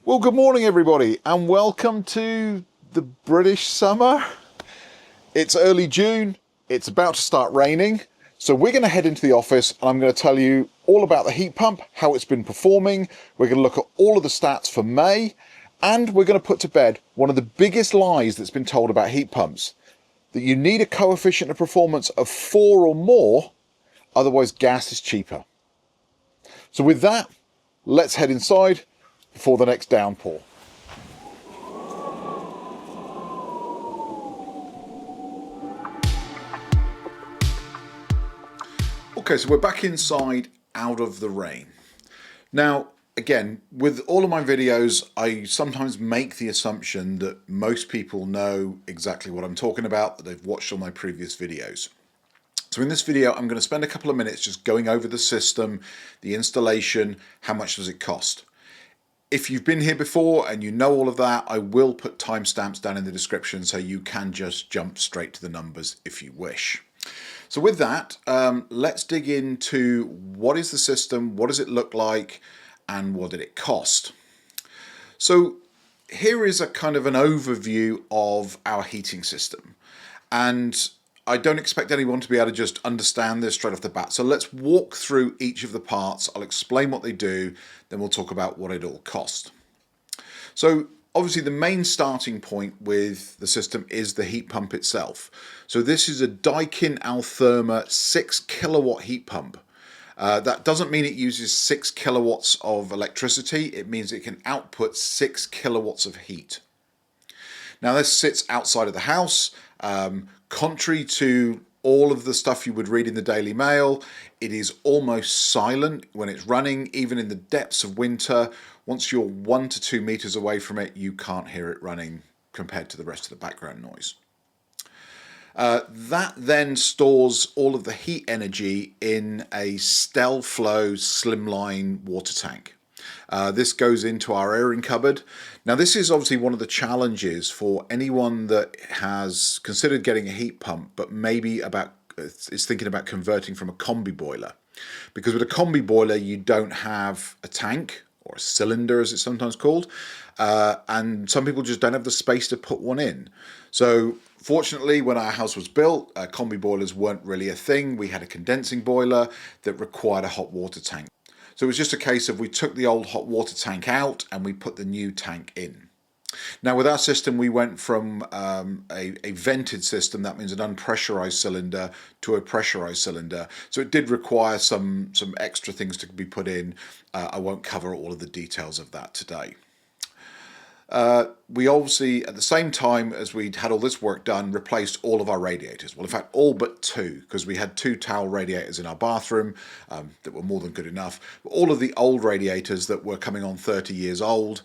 Well, good morning, everybody, and welcome to the British summer. It's early June, it's about to start raining, so we're going to head into the office and I'm going to tell you all about the heat pump, how it's been performing. We're going to look at all of the stats for May, and we're going to put to bed one of the biggest lies that's been told about heat pumps, that you need a coefficient of performance of 4 or more, otherwise gas is cheaper. So with that, let's head inside before the next downpour. Okay, so we're back inside out of the rain. Now, again, with all of my videos, I sometimes make the assumption that most people know exactly what I'm talking about, that they've watched all my previous videos. So in this video, I'm going to spend a couple of minutes just going over the system, the installation, how much does it cost. If you've been here before and you know all of that, I will put timestamps down in the description so you can just jump straight to the numbers if you wish. So with that, let's dig into what is the system, what does it look like, and what did it cost. So here is a kind of an overview of our heating system. And I don't expect anyone to be able to just understand this straight off the bat. So let's walk through each of the parts. I'll explain what they do, then we'll talk about what it all cost. So obviously the main starting point with the system is the heat pump itself. So this is a Daikin Altherma 6 kilowatt heat pump. That doesn't mean it uses 6 kilowatts of electricity. It means it can output 6 kilowatts of heat. Now this sits outside of the house. Contrary to all of the stuff you would read in the Daily Mail, it is almost silent when it's running, even in the depths of winter. Once you're 1 to 2 meters away from it, you can't hear it running compared to the rest of the background noise. That then stores all of the heat energy in a Stelflow slimline water tank. This goes into our airing cupboard. Now this is obviously one of the challenges for anyone that has considered getting a heat pump but maybe is thinking about converting from a combi boiler. Because with a combi boiler you don't have a tank, or a cylinder as it's sometimes called, and some people just don't have the space to put one in. So fortunately, when our house was built, combi boilers weren't really a thing. We had a condensing boiler that required a hot water tank. So it was just a case of we took the old hot water tank out and we put the new tank in. Now with our system, we went from a vented system, that means an unpressurized cylinder, to a pressurized cylinder. So it did require some extra things to be put in. I won't cover all of the details of that today. We obviously, at the same time as we'd had all this work done, replaced all of our radiators. Well, in fact, all but 2, because we had 2 towel radiators in our bathroom that were more than good enough. But all of the old radiators that were coming on 30 years old,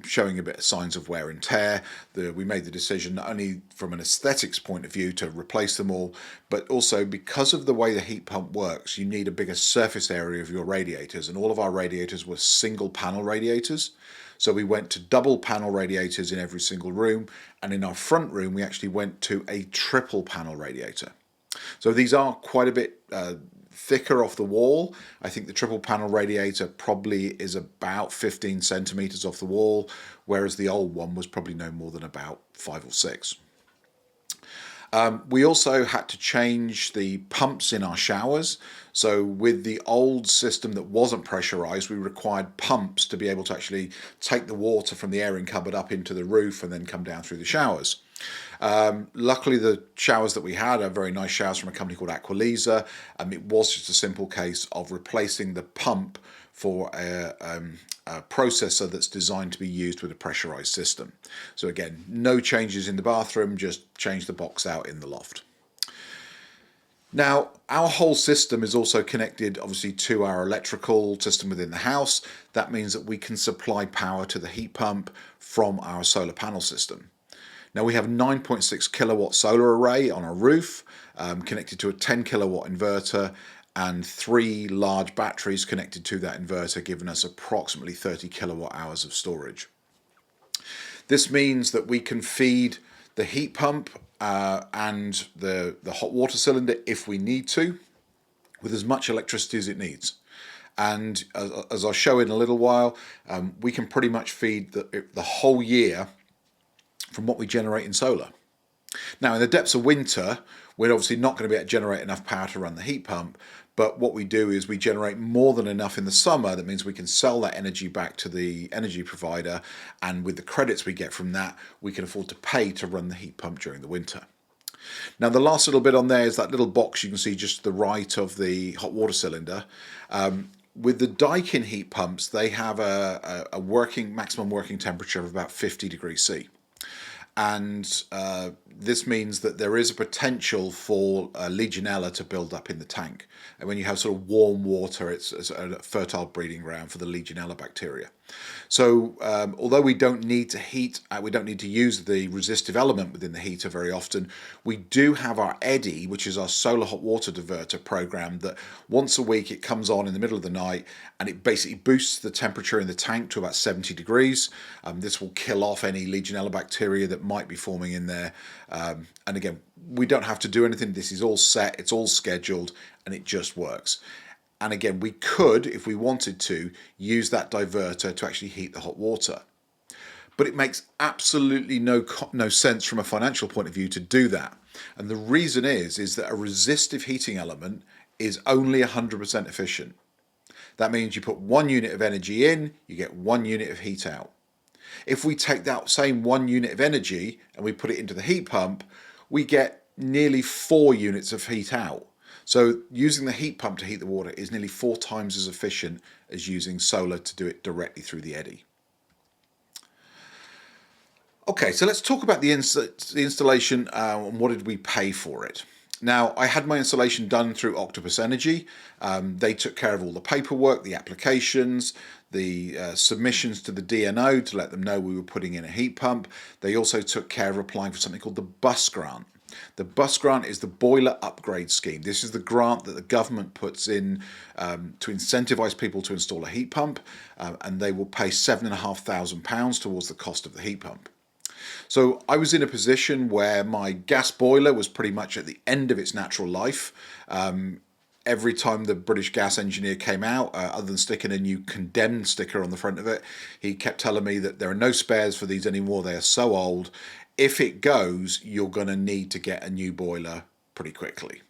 showing a bit of signs of wear and tear, we made the decision not only from an aesthetics point of view to replace them all, but also because of the way the heat pump works, you need a bigger surface area of your radiators, and all of our radiators were single panel radiators. So we went to double panel radiators in every single room, and in our front room we actually went to a triple panel radiator. So these are quite a bit thicker off the wall. I think the triple panel radiator probably is about 15 centimeters off the wall, whereas the old one was probably no more than about 5 or 6. We also had to change the pumps in our showers. So with the old system that wasn't pressurized, we required pumps to be able to actually take the water from the airing cupboard up into the roof and then come down through the showers. Luckily the showers that we had are very nice showers from a company called Aqualisa. It was just a simple case of replacing the pump for a processor that's designed to be used with a pressurized system. So again, no changes in the bathroom, just change the box out in the loft. Now, our whole system is also connected obviously to our electrical system within the house. That means that we can supply power to the heat pump from our solar panel system. Now we have 9.6 kilowatt solar array on our roof, connected to a 10 kilowatt inverter, and 3 large batteries connected to that inverter, giving us approximately 30 kilowatt hours of storage. This means that we can feed the heat pump and the hot water cylinder if we need to, with as much electricity as it needs. And as I'll show in a little while, we can pretty much feed the whole year from what we generate in solar. Now, in the depths of winter, we're obviously not going to be able to generate enough power to run the heat pump, but what we do is we generate more than enough in the summer. That means we can sell that energy back to the energy provider, and with the credits we get from that, we can afford to pay to run the heat pump during the winter. Now, the last little bit on there is that little box you can see just to the right of the hot water cylinder. With the Daikin heat pumps, they have a maximum working temperature of about 50 degrees C. And this means that there is a potential for Legionella to build up in the tank. And when you have sort of warm water, it's a fertile breeding ground for the Legionella bacteria. So although we don't need to heat, we don't need to use the resistive element within the heater very often, we do have our eddy, which is our solar hot water diverter program, that once a week it comes on in the middle of the night and it basically boosts the temperature in the tank to about 70 degrees. This will kill off any Legionella bacteria that might be forming in there. And again, we don't have to do anything. This is all set, it's all scheduled, and it just works. And again, we could, if we wanted to, use that diverter to actually heat the hot water. But it makes absolutely no sense from a financial point of view to do that. And the reason is that a resistive heating element is only 100% efficient. That means you put 1 unit of energy in, you get 1 unit of heat out. If we take that same 1 unit of energy and we put it into the heat pump, we get nearly 4 units of heat out. So using the heat pump to heat the water is nearly 4 times as efficient as using solar to do it directly through the eddy. Okay, so let's talk about the installation and what did we pay for it. Now, I had my installation done through Octopus Energy. They took care of all the paperwork, the applications, the submissions to the DNO to let them know we were putting in a heat pump. They also took care of applying for something called the bus grant. The bus grant is the boiler upgrade scheme. This is the grant that the government puts in to incentivise people to install a heat pump, and they will pay £7,500 towards the cost of the heat pump. So I was in a position where my gas boiler was pretty much at the end of its natural life. Every time the British gas engineer came out, other than sticking a new condemned sticker on the front of it, he kept telling me that there are no spares for these anymore. They are so old. If it goes, you're going to need to get a new boiler pretty quickly.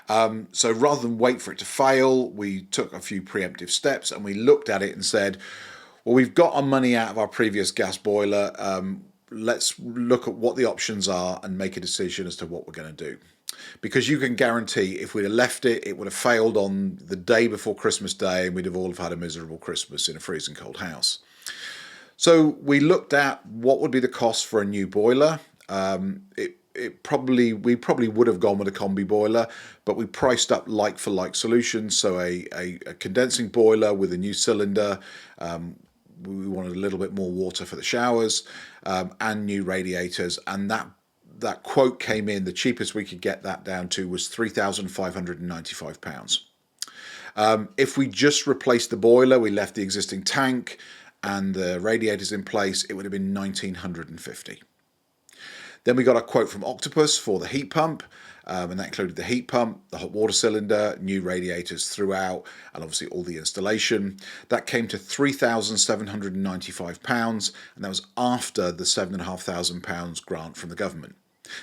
So rather than wait for it to fail, we took a few preemptive steps and we looked at it and said, well, we've got our money out of our previous gas boiler. Let's look at what the options are and make a decision as to what we're going to do. Because you can guarantee if we'd have left it, it would have failed on the day before Christmas Day and we'd have all have had a miserable Christmas in a freezing cold house. So we looked at what would be the cost for a new boiler. We probably would have gone with a combi boiler, but we priced up like for like solutions. So a condensing boiler with a new cylinder. We wanted a little bit more water for the showers, and new radiators, and that quote came in. The cheapest we could get that down to was £3,595. If we just replaced the boiler, we left the existing tank and the radiators in place, it would have been £1,950. Then we got a quote from Octopus for the heat pump, and that included the heat pump, the hot water cylinder, new radiators throughout, and obviously all the installation. That came to £3,795, and that was after the £7,500 grant from the government.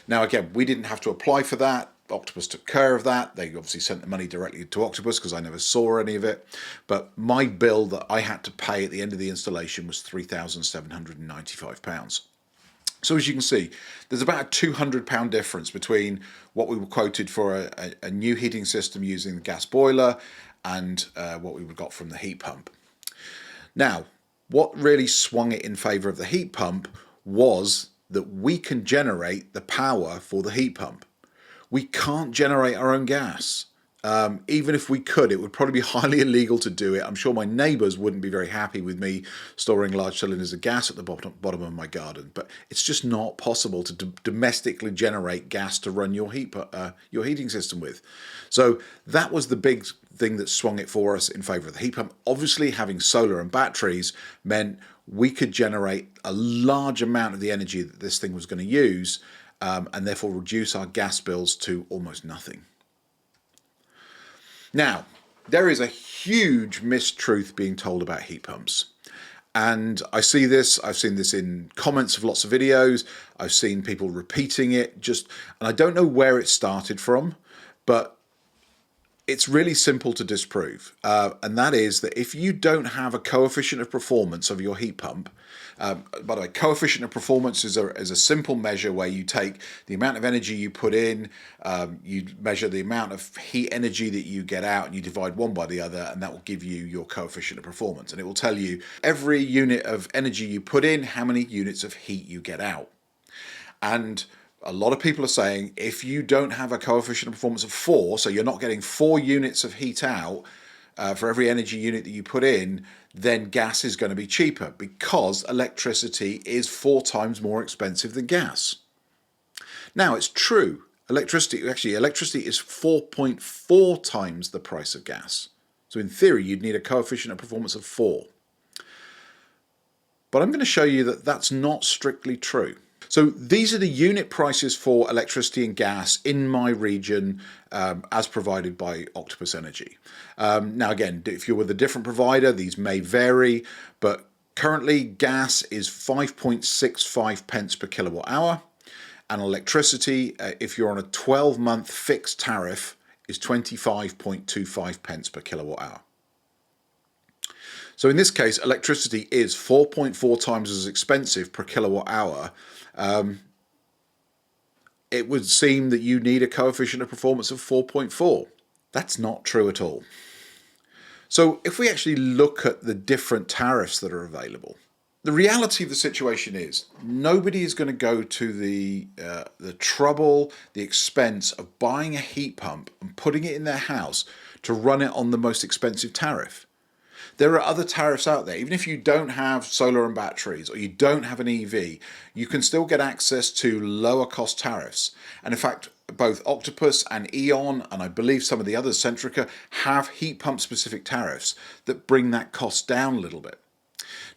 Now, again, we didn't have to apply for that. Octopus took care of that. They obviously sent the money directly to Octopus because I never saw any of it. But my bill that I had to pay at the end of the installation was £3,795. So as you can see, there's about a £200 difference between what we were quoted for a new heating system using the gas boiler and what we got from the heat pump. Now, what really swung it in favour of the heat pump was that we can generate the power for the heat pump. We can't generate our own gas. Even if we could, it would probably be highly illegal to do it. I'm sure my neighbours wouldn't be very happy with me storing large cylinders of gas at the bottom of my garden. But it's just not possible to domestically generate gas to run your heating system with. So that was the big thing that swung it for us in favour of the heat pump. Obviously, having solar and batteries meant we could generate a large amount of the energy that this thing was going to use, and therefore reduce our gas bills to almost nothing. Now, There is a huge mistruth being told about heat pumps. And I've seen this in comments of lots of videos. I've seen people repeating it and I don't know where it started from, but it's really simple to disprove. And that is that if you don't have a coefficient of performance of your heat pump, by the way, coefficient of performance is a simple measure where you take the amount of energy you put in, you measure the amount of heat energy that you get out, and you divide one by the other, and that will give you your coefficient of performance. And it will tell you every unit of energy you put in, how many units of heat you get out. And a lot of people are saying if you don't have a coefficient of performance of 4, so you're not getting 4 units of heat out for every energy unit that you put in, then gas is going to be cheaper because electricity is 4 times more expensive than gas. Now, it's true. Electricity is 4.4 times the price of gas. So in theory, you'd need a coefficient of performance of 4. But I'm going to show you that that's not strictly true. So these are the unit prices for electricity and gas in my region as provided by Octopus Energy. Now again, if you're with a different provider, these may vary, but currently gas is 5.65 pence per kilowatt hour, and electricity, if you're on a 12-month fixed tariff, is 25.25 pence per kilowatt hour. So in this case, electricity is 4.4 times as expensive per kilowatt hour. It would seem that you need a coefficient of performance of 4.4. That's not true at all. So if we actually look at the different tariffs that are available, the reality of the situation is nobody is going to go to the trouble, the expense of buying a heat pump and putting it in their house to run it on the most expensive tariff. There are other tariffs out there. Even if you don't have solar and batteries or you don't have an EV, you can still get access to lower cost tariffs. And in fact, both Octopus and Eon, and I believe some of the others, Centrica, have heat pump specific tariffs that bring that cost down a little bit.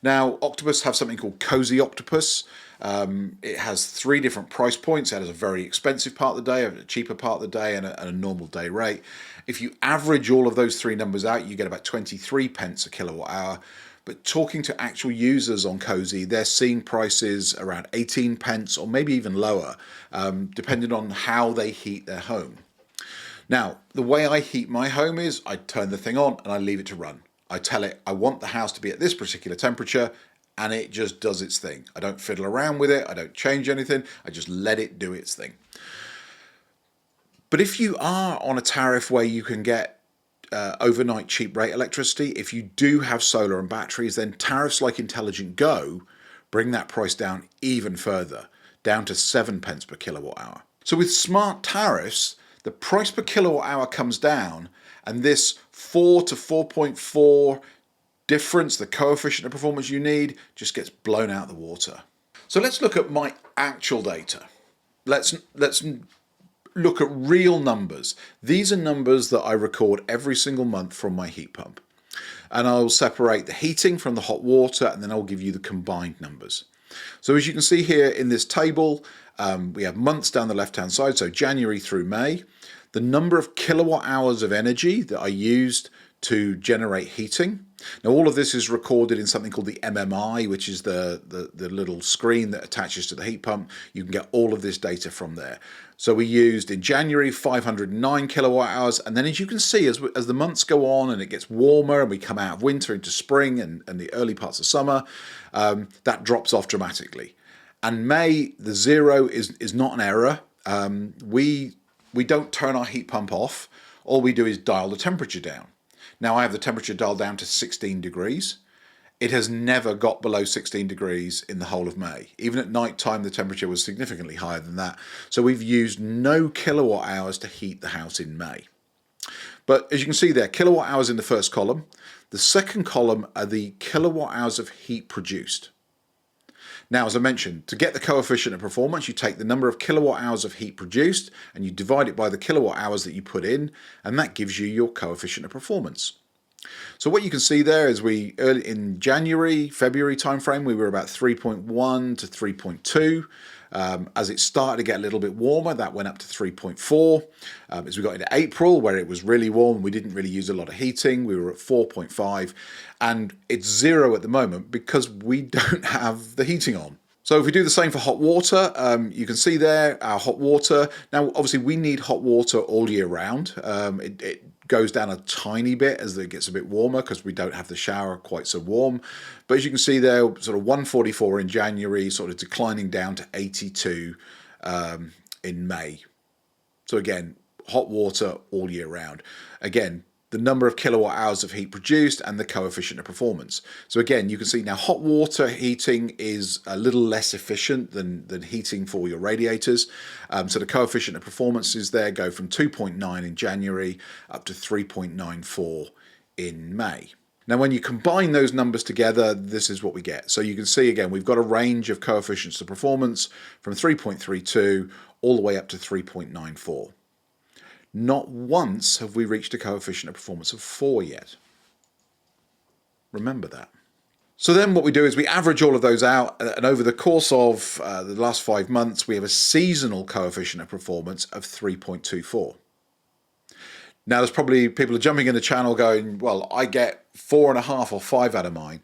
Now, Octopus have something called Cozy Octopus. It has 3 different price points. It has a very expensive part of the day, a cheaper part of the day, and a normal day rate. If you average all of those 3 numbers out, you get about 23 pence a kilowatt hour. But talking to actual users on Cozy, they're seeing prices around 18 pence or maybe even lower, depending on how they heat their home. Now, the way I heat my home is I turn the thing on and I leave it to run. I tell it I want the house to be at this particular temperature, and it just does its thing. I don't fiddle around with it. I don't change anything. I just let it do its thing. But if you are on a tariff where you can get overnight cheap rate electricity, if you do have solar and batteries, then tariffs like Intelligent Go bring that price down even further, down to 7 pence per kilowatt hour. So with smart tariffs, the price per kilowatt hour comes down, and this 4 to 4.4 difference, the coefficient of performance you need, just gets blown out the water. So let's look at my actual data. Let's look at real numbers. These are numbers that I record every single month from my heat pump. And I'll separate the heating from the hot water, and then I'll give you the combined numbers. So as you can see here in this table, we have months down the left-hand side, so January through May. The number of kilowatt hours of energy that I used to generate heating. Now all of this is recorded in something called the MMI, which is the little screen that attaches to the heat pump. You can get all of this data from there. So we used in January 509 kilowatt hours, and then as you can see, as the months go on and it gets warmer and we come out of winter into spring and the early parts of summer, that drops off dramatically. And May, the 0 is not an error. We don't turn our heat pump off. All we do is dial the temperature down. Now I have the temperature dialed down to 16 degrees. It has never got below 16 degrees in the whole of May. Even at night time, the temperature was significantly higher than that. So we've used no kilowatt hours to heat the house in May. But as you can see there, kilowatt hours in the first column. The second column are the kilowatt hours of heat produced. Now, as I mentioned, to get the coefficient of performance, you take the number of kilowatt hours of heat produced and you divide it by the kilowatt hours that you put in, and that gives you your coefficient of performance. So what you can see there is early in January, February timeframe, we were about 3.1 to 3.2. As it started to get a little bit warmer, that went up to 3.4. As we got into April, where it was really warm, we didn't really use a lot of heating, we were at 4.5. And it's 0 at the moment because we don't have the heating on. So if we do the same for hot water, you can see there our hot water. Now, obviously, we need hot water all year round. It goes down a tiny bit as it gets a bit warmer because we don't have the shower quite so warm. But as you can see there, sort of 144 in January, sort of declining down to 82 in May. So again, hot water all year round. Again, the number of kilowatt hours of heat produced and the coefficient of performance. So again, you can see now hot water heating is a little less efficient than heating for your radiators. So the coefficient of performances there go from 2.9 in January up to 3.94 in May. Now, when you combine those numbers together, this is what we get. So you can see again, we've got a range of coefficients of performance from 3.32 all the way up to 3.94. Not once have we reached a coefficient of performance of 4 yet. Remember that. So then what we do is we average all of those out, and over the course of the last 5 months, we have a seasonal coefficient of performance of 3.24. Now, there's probably people are jumping in the channel going, well, I get 4.5 or 5 out of mine.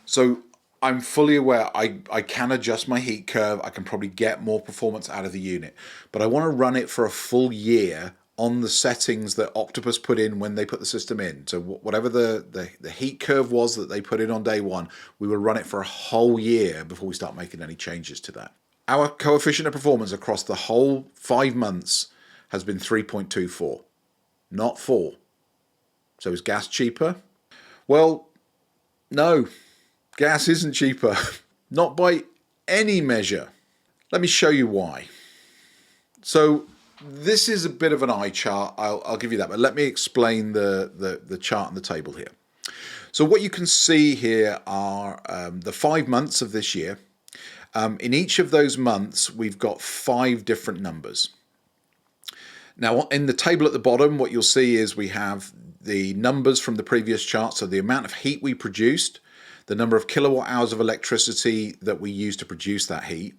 So I'm fully aware I can adjust my heat curve. I can probably get more performance out of the unit, but I want to run it for a full year on the settings that Octopus put in when they put the system in. So whatever the heat curve was that they put in on day one, we will run it for a whole year before we start making any changes to that. Our coefficient of performance across the whole 5 months has been 3.24, not 4. So is gas cheaper? Well, no, gas isn't cheaper, not by any measure. Let me show you why. So this is a bit of an eye chart, I'll give you that, but let me explain the chart and the table here. So what you can see here are the 5 months of this year. In each of those months, we've got 5 different numbers. Now, in the table at the bottom, what you'll see is we have the numbers from the previous chart, so the amount of heat we produced, the number of kilowatt hours of electricity that we used to produce that heat.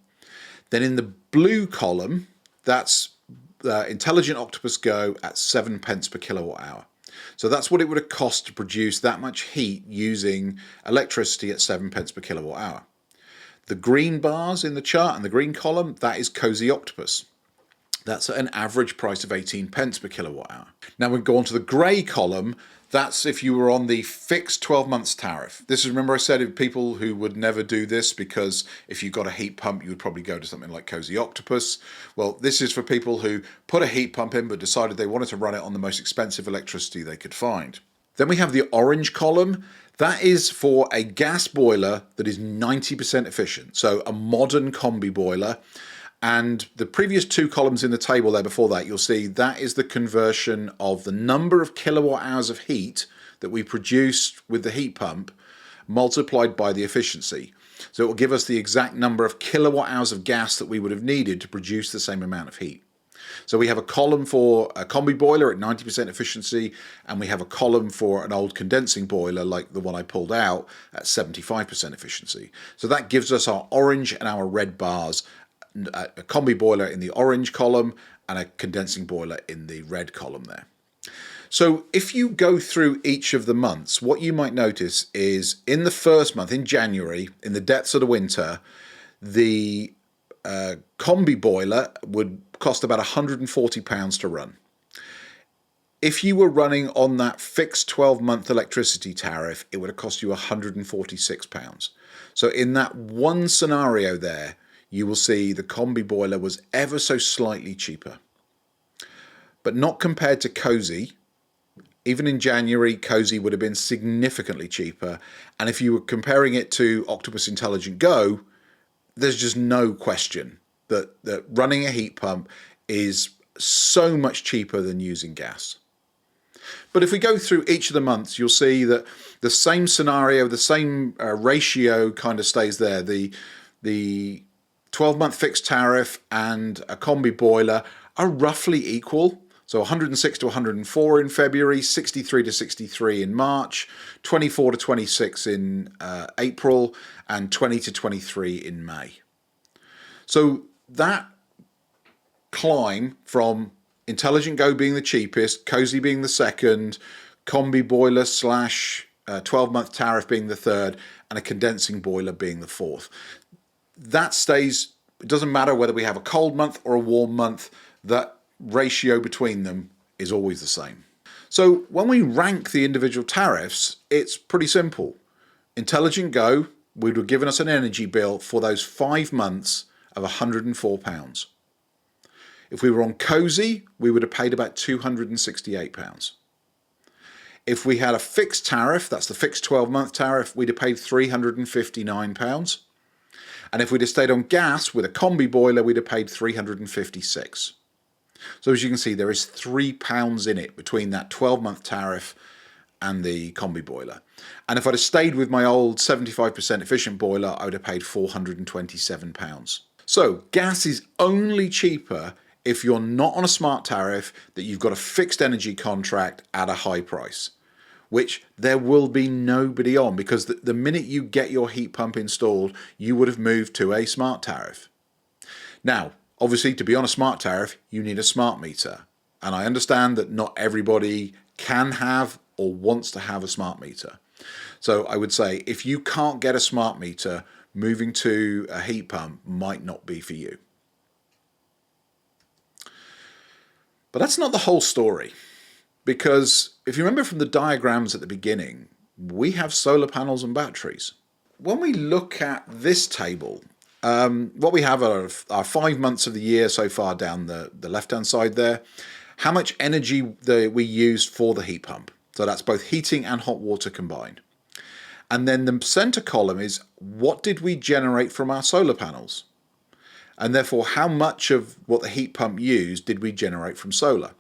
Then in the blue column, that's Intelligent Octopus Go at 7 pence per kilowatt hour. So that's what it would have cost to produce that much heat using electricity at 7 pence per kilowatt hour. The green bars in the chart and the green column, that is Cozy Octopus. That's at an average price of 18 pence per kilowatt hour. Now we go on to the grey column. That's if you were on the fixed 12 months tariff. This is, remember I said, of people who would never do this because if you got a heat pump, you would probably go to something like Cozy Octopus. Well, this is for people who put a heat pump in but decided they wanted to run it on the most expensive electricity they could find. Then we have the orange column. That is for a gas boiler that is 90% efficient. So a modern combi boiler. And the previous 2 columns in the table there before that, you'll see that is the conversion of the number of kilowatt hours of heat that we produced with the heat pump multiplied by the efficiency. So it will give us the exact number of kilowatt hours of gas that we would have needed to produce the same amount of heat. So we have a column for a combi boiler at 90% efficiency, and we have a column for an old condensing boiler like the one I pulled out at 75% efficiency. So that gives us our orange and our red bars, a combi boiler in the orange column and a condensing boiler in the red column there. So if you go through each of the months, what you might notice is in the first month, in January, in the depths of the winter, the combi boiler would cost about £140 to run. If you were running on that fixed 12-month electricity tariff, it would have cost you £146. So in that one scenario there, you will see the combi boiler was ever so slightly cheaper, but not compared to Cozy. Even in January, Cozy would have been significantly cheaper. And if you were comparing it to Octopus Intelligent Go, there's just no question that running a heat pump is so much cheaper than using gas. But if we go through each of the months, you'll see that the same scenario, the same ratio kind of stays there. The 12-month fixed tariff and a combi boiler are roughly equal. So 106 to 104 in February, 63 to 63 in March, 24 to 26 in April, and 20 to 23 in May. So that climb from Intelligent Go being the cheapest, Cozy being the second, combi boiler slash 12-month tariff being the third, and a condensing boiler being the fourth. That stays, it doesn't matter whether we have a cold month or a warm month, that ratio between them is always the same. So when we rank the individual tariffs, it's pretty simple. Intelligent Go would have given us an energy bill for those 5 months of £104. If we were on Cozy, we would have paid about £268. If we had a fixed tariff, that's the fixed 12-month tariff, we'd have paid £359. And if we'd have stayed on gas with a combi boiler, we'd have paid £356. So as you can see, there is £3 in it between that 12-month tariff and the combi boiler. And if I'd have stayed with my old 75% efficient boiler, I would have paid £427. So gas is only cheaper if you're not on a smart tariff, that you've got a fixed energy contract at a high price, which there will be nobody on, because the minute you get your heat pump installed, you would have moved to a smart tariff. Now, obviously, to be on a smart tariff, you need a smart meter. And I understand that not everybody can have or wants to have a smart meter. So I would say if you can't get a smart meter, moving to a heat pump might not be for you. But that's not the whole story, because if you remember from the diagrams at the beginning, we have solar panels and batteries. When we look at this table, what we have are our 5 months of the year so far down the left-hand side there, how much energy we used for the heat pump. So that's both heating and hot water combined. And then the center column is what did we generate from our solar panels? And therefore, how much of what the heat pump used did we generate from solar?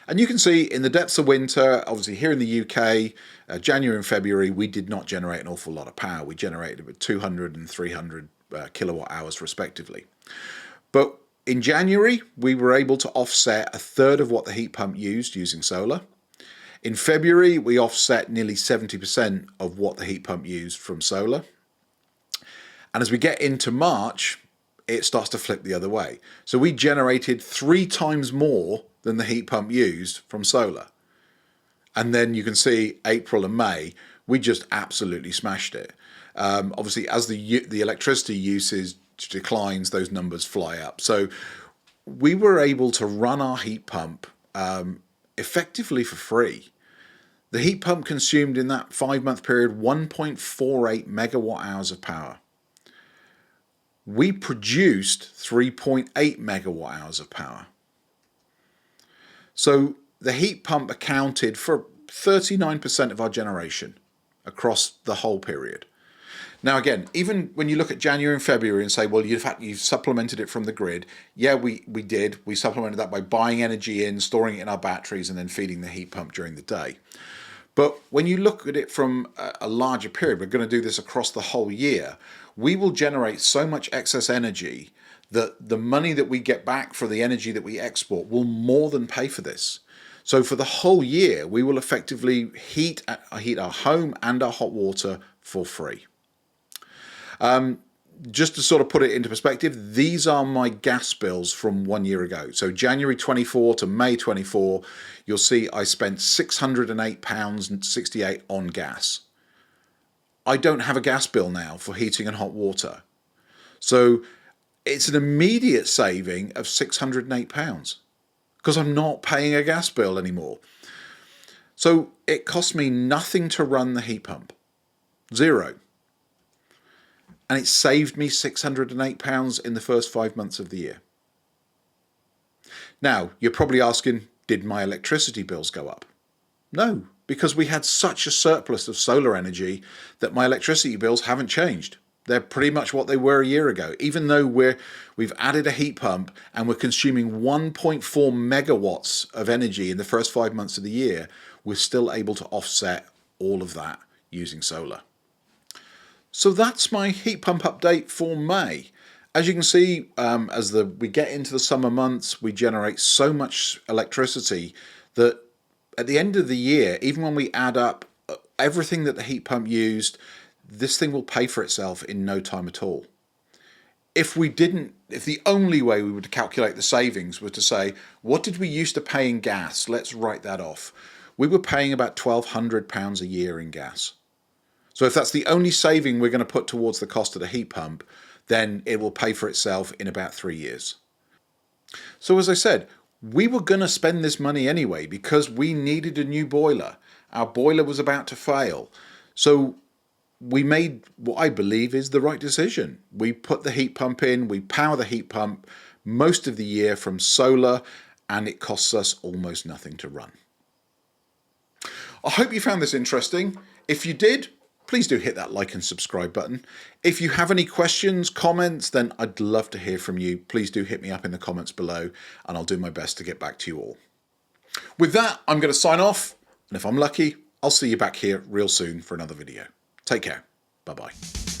And you can see in the depths of winter, obviously here in the UK, January and February, we did not generate an awful lot of power. We generated about 200 and 300 kilowatt hours respectively. But in January, we were able to offset a third of what the heat pump used using solar. In February, we offset nearly 70% of what the heat pump used from solar. And as we get into March, it starts to flip the other way. So we generated 3 times more than the heat pump used from solar. And then you can see April and May, we just absolutely smashed it. Obviously, as the electricity usage declines, those numbers fly up. So we were able to run our heat pump effectively for free. The heat pump consumed in that 5-month period 1.48 megawatt hours of power. We produced 3.8 megawatt hours of power. So the heat pump accounted for 39% of our generation across the whole period. Now again, even when you look at January and February and say, well, you've supplemented it from the grid. Yeah, we did. We supplemented that by buying energy in, storing it in our batteries, and then feeding the heat pump during the day. But when you look at it from a larger period, we're going to do this across the whole year, we will generate so much excess energy that the money that we get back for the energy that we export will more than pay for this. So for the whole year, we will effectively heat our home and our hot water for free. Just to sort of put it into perspective, these are my gas bills from 1 year ago. So January 24 to May 24, you'll see I spent £608.68 on gas. I don't have a gas bill now for heating and hot water. So it's an immediate saving of £608 because I'm not paying a gas bill anymore. So it cost me nothing to run the heat pump, zero. And it saved me £608 in the first 5 months of the year. Now, you're probably asking, did my electricity bills go up? No, because we had such a surplus of solar energy that my electricity bills haven't changed. They're pretty much what they were a year ago. Even though we've added a heat pump and we're consuming 1.4 megawatts of energy in the first 5 months of the year, we're still able to offset all of that using solar. So that's my heat pump update for May. As you can see, as we get into the summer months, we generate so much electricity that at the end of the year, even when we add up everything that the heat pump used, this thing will pay for itself in no time at all. If the only way we would calculate the savings were to say, what did we used to pay in gas? Let's write that off. We were paying about £1,200 a year in gas. So if that's the only saving we're going to put towards the cost of the heat pump, then it will pay for itself in about 3 years. So as I said, we were going to spend this money anyway because we needed a new boiler. Our boiler was about to fail. So we made what I believe is the right decision. We put the heat pump in, we power the heat pump most of the year from solar, and it costs us almost nothing to run. I hope you found this interesting. If you did, please do hit that like and subscribe button. If you have any questions, comments, then I'd love to hear from you. Please do hit me up in the comments below and I'll do my best to get back to you all. With that, I'm going to sign off, and if I'm lucky, I'll see you back here real soon for another video. Take care. Bye-bye.